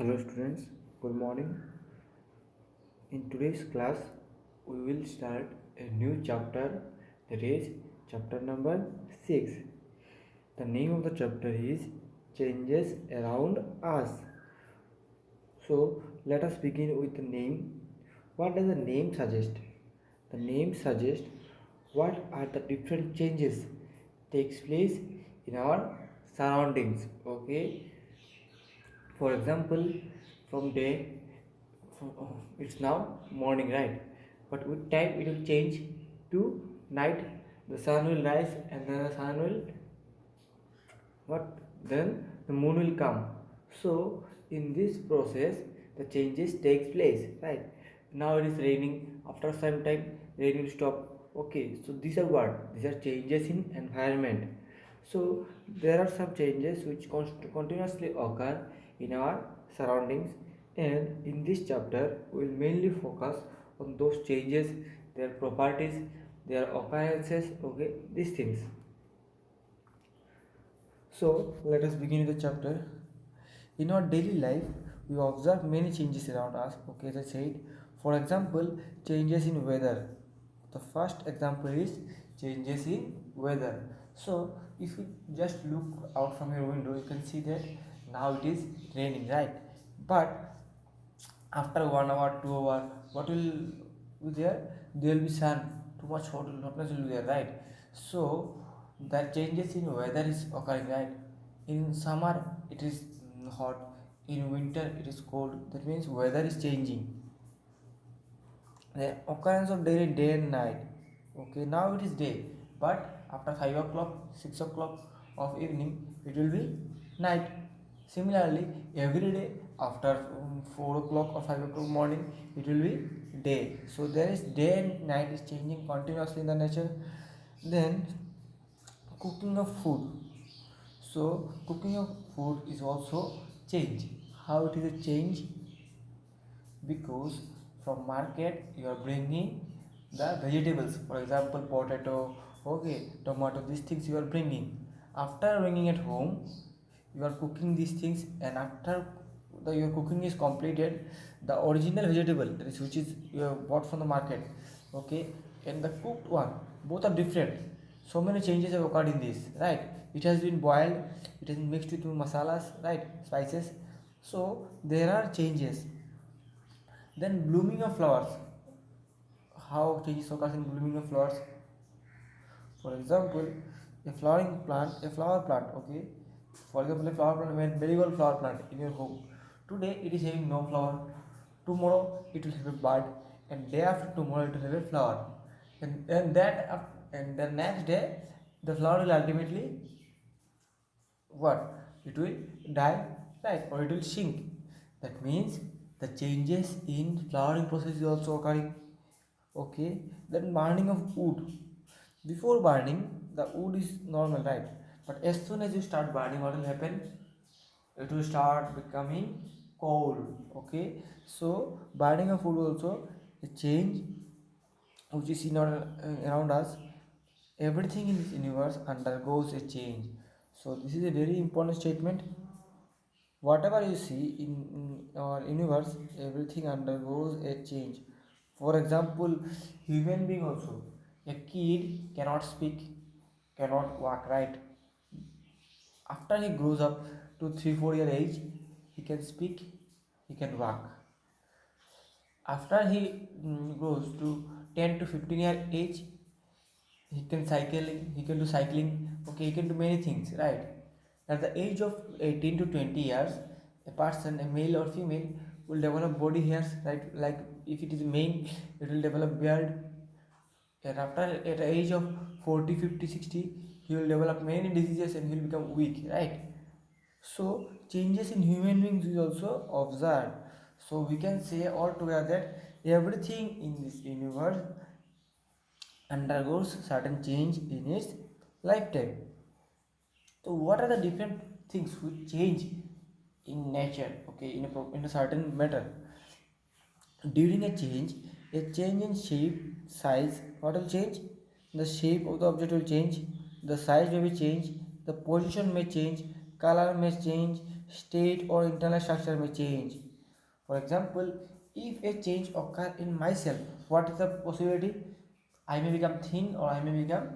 Hello students, good morning. In today's class, we will start a new chapter, that is chapter number 6. The name of the chapter is Changes Around Us. So let us begin with the name. What does the name suggest? The name suggests what are the different changes takes place in our surroundings. Okay, for example, from day it's now morning, right? But with time it will change to night. The sun will rise and then the sun will what then the moon will come. So in this process the changes takes place, right? Now it is raining, after some time rain will stop. Okay, so these are what, these are changes in environment. So there are some changes which continuously occur in our surroundings, and in this chapter we will mainly focus on those changes, their properties, their occurrences, okay, these things. So let us begin with the chapter. In our daily life, we observe many changes around us. Okay, as I said, for example, changes in weather. The first example is changes in weather. So if you just look out from your window, you can see that now it is raining, right? But after 1 hour, 2 hour, what will be there? There will be sun. Too much hotness will be there, right? So that changes in weather is occurring, right? In summer it is hot, in winter it is cold. That means weather is changing. The occurrence of day and night. Okay, now it is day, but after 5 o'clock, 6 o'clock of evening, it will be night. Similarly, every day after 4 o'clock or 5 o'clock morning, it will be day. So there is day and night is changing continuously in the nature. Then cooking of food. So cooking of food is also change. How it is a change? Because from market you are bringing the vegetables, for example potato, okay, tomato, these things you are bringing. After bringing at home, you are cooking these things, and after your cooking is completed, the original vegetable, that is which is you have bought from the market, okay, and the cooked one, both are different. So many changes have occurred in this, right? It has been boiled, it has been mixed with masalas, right, spices. So there are changes. Then blooming of flowers. How changes occurs in blooming of flowers? For example, a flower plant, okay. For example, a flower plant, a marigold flower plant in your home. Today it is having no flower. Tomorrow it will have a bud, and day after tomorrow it will have a flower. And the next day the flower will ultimately what? It will die, right? Or it will shrink. That means the changes in flowering process is also occurring. Okay, then burning of wood. Before burning, the wood is normal, right? But as soon as you start burning, what will happen? It will start becoming coal. Okay, so burning of wood also a change which is in our, around us. Everything in this universe undergoes a change. So this is a very important statement. Whatever you see in our universe, everything undergoes a change. For example, human being also, a kid cannot speak, cannot walk, right? After he grows up to 3 4 year age, he can speak, he can walk. After he grows to 10 to 15 year age, he can cycling, he can do cycling, okay, he can do many things, right? At the age of 18 to 20 years, a person, a male or female, will develop body hairs, right? Like if it is male, it will develop beard. And after at the age of 40, 50, 60, he will develop many diseases and he will become weak, right? So changes in human beings is also observed. So we can say altogether that everything in this universe undergoes certain change in its lifetime. So what are the different things which change in nature, okay, in a certain matter? During a change in shape, size, what will change? The shape of the object will change, the size may be changed, the position may change, color may change, state or internal structure may change. For example, if a change occur in myself, what is the possibility? I may become thin or I may become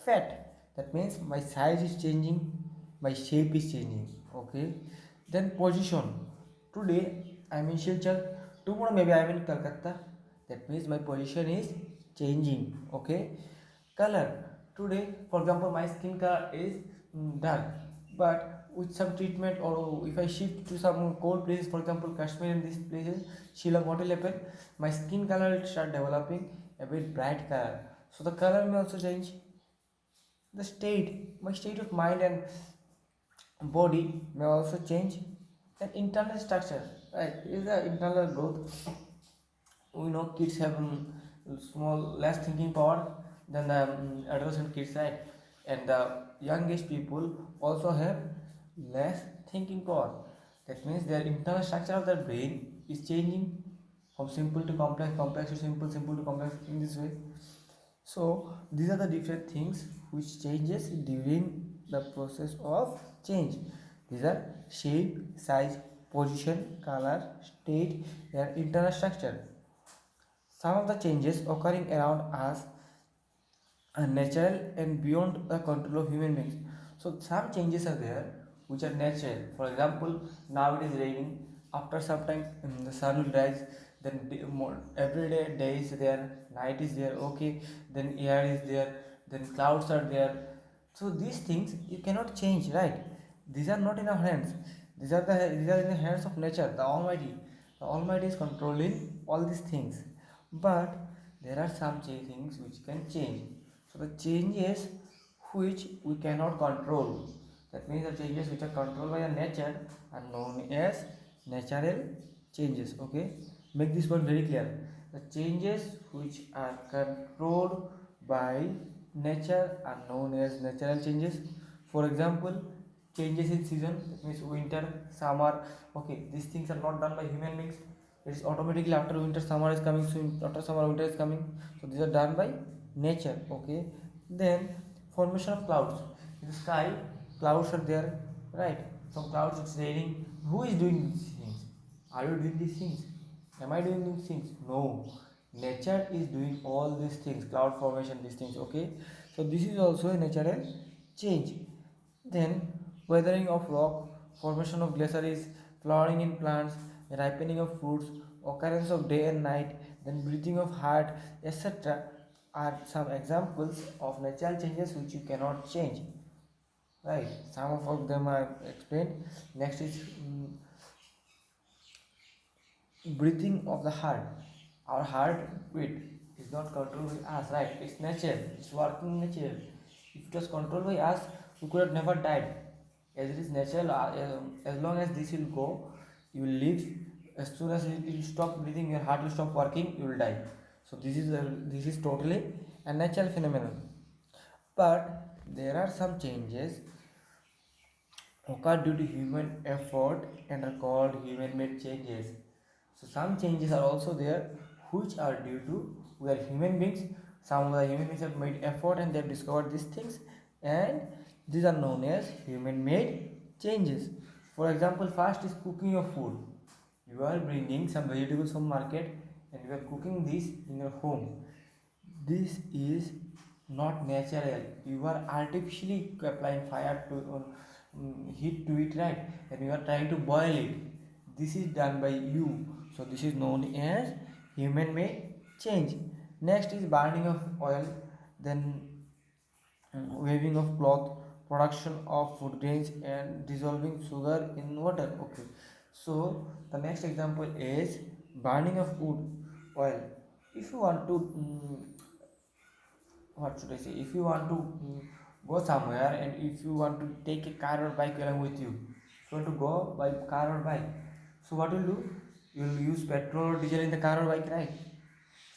fat. That means my size is changing, my shape is changing. Okay. Then position. Today I am in Silchar, tomorrow maybe I am in Calcutta. That means my position is changing. Okay. Color. Today, for example, my skin color is dark, but with some treatment or if I shift to some cold place, for example Kashmir and these places, Shillong, what will happen? My skin color will start developing a bit bright color. So the color may also change. The state, my state of mind and body may also change. And internal structure, right, is the internal growth. We know kids have small less thinking power than the adolescent kids, right? And the youngest people also have less thinking power. That means their internal structure of their brain is changing from simple to complex, complex to simple, simple to complex, in this way. So these are the different things which changes during the process of change. These are shape, size, position, color, state, and internal structure. Some of the changes occurring around us are natural and beyond the control of human beings. So some changes are there which are natural. For example, now it is raining. After some time, the sun will rise. Then every day is there, night is there. Okay, then air is there. Then clouds are there. So these things you cannot change, right? These are not in our hands. These are in the hands of nature, the Almighty. The Almighty is controlling all these things. But there are some things which can change. So the changes which we cannot control, that means the changes which are controlled by the nature are known as natural changes. Okay, make this one very clear. The changes which are controlled by nature are known as natural changes. For example, changes in season, that means winter, summer. Okay, these things are not done by human beings. It is automatically after winter summer is coming, so after summer winter is coming. So these are done by nature. Okay, then formation of clouds in the sky. Clouds are there, right? Some clouds, it's raining. Who is doing these things? Are you doing these things? Am I doing these things? No, nature is doing all these things, cloud formation, these things. Okay, so this is also a natural change. Then weathering of rock, formation of glaciers, flowering in plants, ripening of fruits, occurrence of day and night, then breathing of heart, etc. are some examples of natural changes which you cannot change. Right? Some of them I explained. Next is breathing of the heart. Our heartbeat is not controlled by us, right? It's nature, it's working nature. If it was controlled by us, we could have never died. As it is natural, as long as this will go, you will live. As soon as you will stop breathing, your heart will stop working, you will die. So this is totally a natural phenomenon. But there are some changes occur due to human effort and are called human made changes. So some changes are also there which are due to we are human beings. Some of the human beings have made effort and they have discovered these things, and these are known as human made changes. For example, first is cooking of food. You are bringing some vegetables from market and you are cooking this in your home. This is not natural. You are artificially applying fire to heat to it, right? And you are trying to boil it. This is done by you. So this is known as human made change. Next is burning of oil, then weaving of cloth, production of food grains, and dissolving sugar in water. Okay, so the next example is burning of wood oil. If you want to what should I say, if you want to go somewhere and if you want to take a car or bike along with you, if you want to go by car or bike, so what will do, you will use petrol or diesel in the car or bike, right?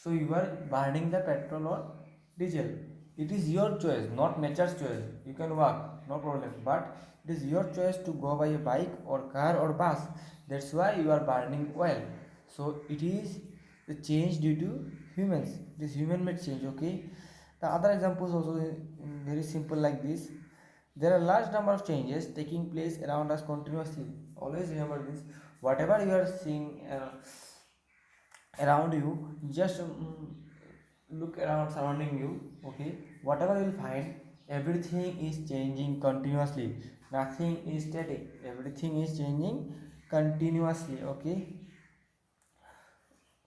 So you are burning the petrol or diesel. It is your choice, not nature's choice. You can walk, no problem, but it is your choice to go by a bike or car or bus. That's why you are burning oil. So it is the change due to humans. It is human made change. Okay, the other examples also very simple like this. There are large number of changes taking place around us continuously. Always remember this. Whatever you are seeing around you, just look around surrounding you. Okay, whatever you will find, everything is changing continuously. Nothing is static. Everything is changing continuously. Okay,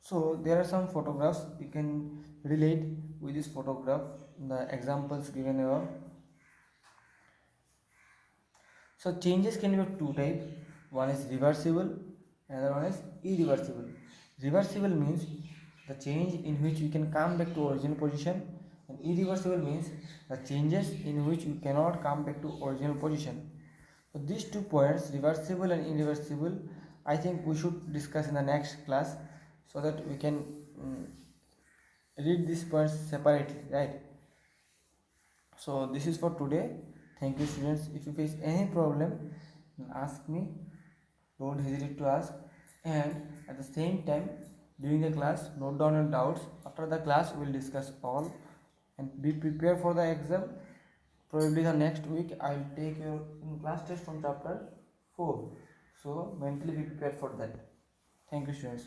so there are some photographs you can relate with this photograph, the examples given above. So changes can be of two types. One is reversible, another one is irreversible. Reversible means the change in which you can come back to original position, and irreversible means the changes in which you cannot come back to original position. So these 2 points, reversible and irreversible, I think we should discuss in the next class so that we can read these points separately, right? So this is for today. Thank you, students. If you face any problem, ask me. Don't hesitate to ask. And at the same time, during the class, note down your doubts. After the class, we will discuss all and be prepared for the exam. Probably the next week, I will take your class test from chapter 4. So mentally be prepared for that. Thank you, students.